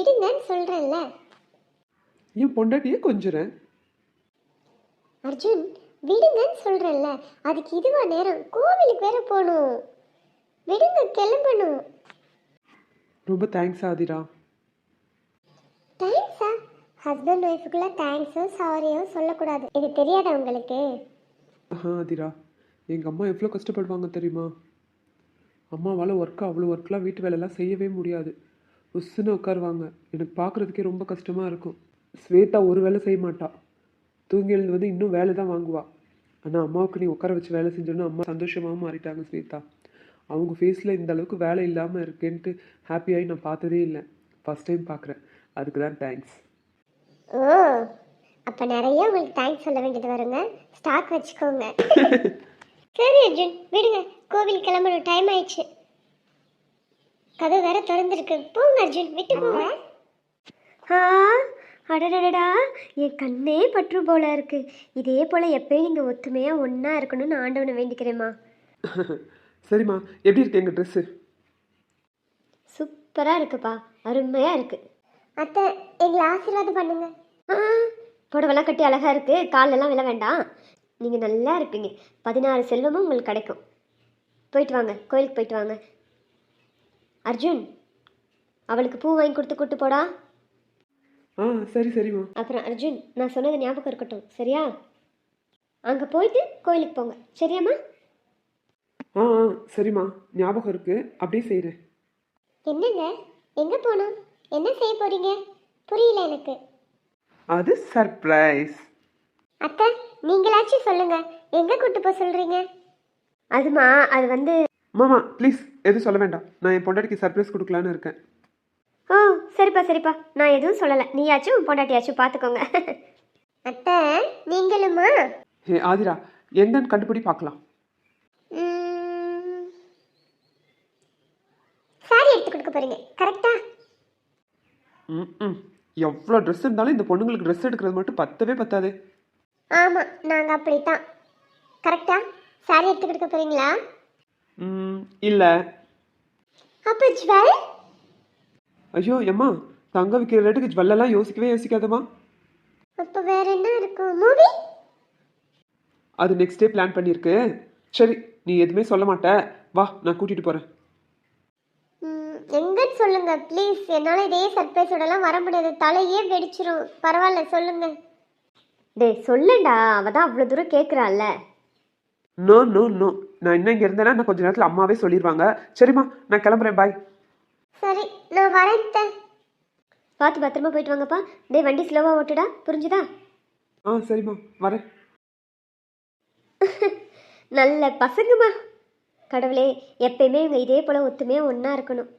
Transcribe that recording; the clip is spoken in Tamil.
விடுங்கன்னு சொல்றேன்ல. என் பொண்டாட்டியே கொஞ்சுறேன். அர்ஜுன், விடுங்கன்னு சொல்றேன்ல. அதுக்கு இதுவா நேரம்? கோவிலுக்கு வேற போகணும். விடுங்க, கிளம்பணும். ரொம்ப தேங்க்ஸ் ஆதிரா. தேங்க்ஸா? ஹஸ்பண்ட் ஒய்ஃபுக்குள்ள தேங்க்ஸோ சாரியோ சொல்லக்கூடாது. இது தெரியாதா உங்களுக்கு? ஆதிரா, எங்கள் அம்மா எவ்வளோ கஷ்டப்படுவாங்க தெரியுமா? அம்மாவால் அவ்வளோ ஒர்க்லாம் வீட்டு வேலைலாம் செய்யவே முடியாது. உஸ்ஸுன்னு உட்காருவாங்க. எனக்கு பார்க்குறதுக்கே ரொம்ப கஷ்டமாக இருக்கும். ஸ்வேதா ஒரு வேலை செய்ய மாட்டா. தூங்கி எழுந்து வந்து இன்னும் வேலை தான் வாங்குவா. ஆனால் அம்மாவுக்கு நீ உட்கார வச்சு வேலை செஞ்சோன்னு அம்மா சந்தோஷமாக மாறிட்டாங்க ஸ்வேதா. அவங்க ஃபேஸில் இந்த அளவுக்கு வேலை இல்லாமல் இருக்கேன்ட்டு ஹாப்பியாகி நான் பார்த்ததே இல்லை. ஃபஸ்ட் டைம் பார்க்குறேன். அதுக்கு தான் தேங்க்ஸ். ஓ, அப்போ நிறைய உங்களுக்கு தேங்க்ஸ் சொல்ல வேண்டியது வருங்க. ஸ்டாக் வச்சுக்கோங்க. சரி அர்ஜுன், விடுங்க. கோவில் கிளம்பணும், டைம் ஆயிடுச்சு. கதவு வேற திறந்துருக்கு. போங்க அர்ஜுன், விட்டு போங்க. அடடடா, என் கண்ணே பற்று போல இருக்கு. இதே போல எப்பயும் நீங்கள் ஒத்துமையாக ஒன்றா இருக்கணும்னு ஆண்டவனை வேண்டிக்கிறேம்மா. சரிம்மா, எப்படி இருக்கு எங்கள் ட்ரெஸ்ஸு? சூப்பராக இருக்குப்பா, அருமையாக இருக்கு. அத்தை, எங்களை ஆசீர்வாதம் பண்ணுங்க. புடவெல்லாம் கட்டி அழகாக இருக்கு. காலெல்லாம் விழ வேண்டாம். நீங்கள் நல்லா இருப்பீங்க. 16 செல்வமும் உங்களுக்கு கிடைக்கும். போயிட்டு வாங்க, கோயிலுக்கு போயிட்டு வாங்க. அர்ஜுன், அவளுக்கு பூ வாங்கி கொடுத்து கூட்டு போடா. சரி சரிம்மா. அப்புறம் அர்ஜுன், நான் சொன்னது ஞாபகம் இருக்கட்டும், சரியா? அங்கே போயிட்டு கோயிலுக்கு போங்க, சரியாம்மா? சரிம்மா, ஞாபகம் இருக்கு, அப்படியே செய்கிறேன். என்னங்க, எங்கே போனோம்? என்ன செய்ய போறீங்க? புரியல எனக்கு. அது சர்ப்ரைஸ். அத்தை, நீங்களாச்சும் சொல்லுங்க, எங்கே கூட்டு போக சொல்கிறீங்க? அதுமா, அது வந்து... மாமா ப்ளீஸ் எதுவும் சொல்ல வேண்டாம். நான் என் பொண்டாட்டிக்கு சர்ப்ரைஸ் கொடுக்கலான்னு இருக்கேன். ஓ, சரிப்பா சரிப்பா, நான் எதுவும் சொல்லலை. நீயாச்சும் பொண்டாட்டியாச்சும் பார்த்துக்கோங்க. அத்தை, நீங்களுமா? ஆதிரா, என்னன்னு கண்டுபிடி பார்க்கலாம். சாரி எடுத்து கொடுக்க போறீங்க, கரெக்டா? எவ்வளோ ட்ரெஸ் இருந்தாலும் இந்த பொண்ணுங்களுக்கு ட்ரெஸ் எடுக்கிறது மட்டும் பத்தவே பத்தாது. ஆமாம், நாங்கள் அப்படித்தான். கரெக்டா? சாரி எடுத்து கொடுக்க போறீங்களா? இல்லை. அப்போ ஜுவல்? ஐயோ அம்மா, தங்க விற்கிற ரேட்டுக்கு ஜுவல்லெல்லாம் யோசிக்காதம்மா. அப்போ வேற என்ன இருக்கும்? மூவி? அது நெக்ஸ்ட் டே பிளான் பண்ணியிருக்கு. சரி, நீ எதுவுமே சொல்ல மாட்ட, வா நான் கூட்டிகிட்டு போகிறேன். எங்கன்னு சொல்லுங்க ப்ளீஸ். என்னால் இதே சர்ப்ரைஸோடலாம் வர முடியாது, தலையே வெடிச்சிரும். பரவாயில்ல, சொல்லுங்க. டேய் சொல்லுடா, அவள் தான் அவ்வளோ தூரம் கேட்குறாள்ல. நோ நோ நோ, நான் இன்னும் இங்கே இருந்தேன்னா நான் கொஞ்ச நேரத்தில் அம்மாவே சொல்லிடுவாங்க. சரிம்மா, நான் கிளம்புறேன், பாய். சரி, நான் வரேன். பார்த்து பத்திரமா போயிட்டு வாங்கப்பா. டேய் வண்டி ஸ்லோவாக ஓட்டுடா, புரிஞ்சுதா? சரிம்மா, வரேன். நல்ல பசங்கம்மா. கடவுளே, எப்பயுமே இவங்க இதே போல் ஒத்துமையாக ஒன்றா இருக்கணும்.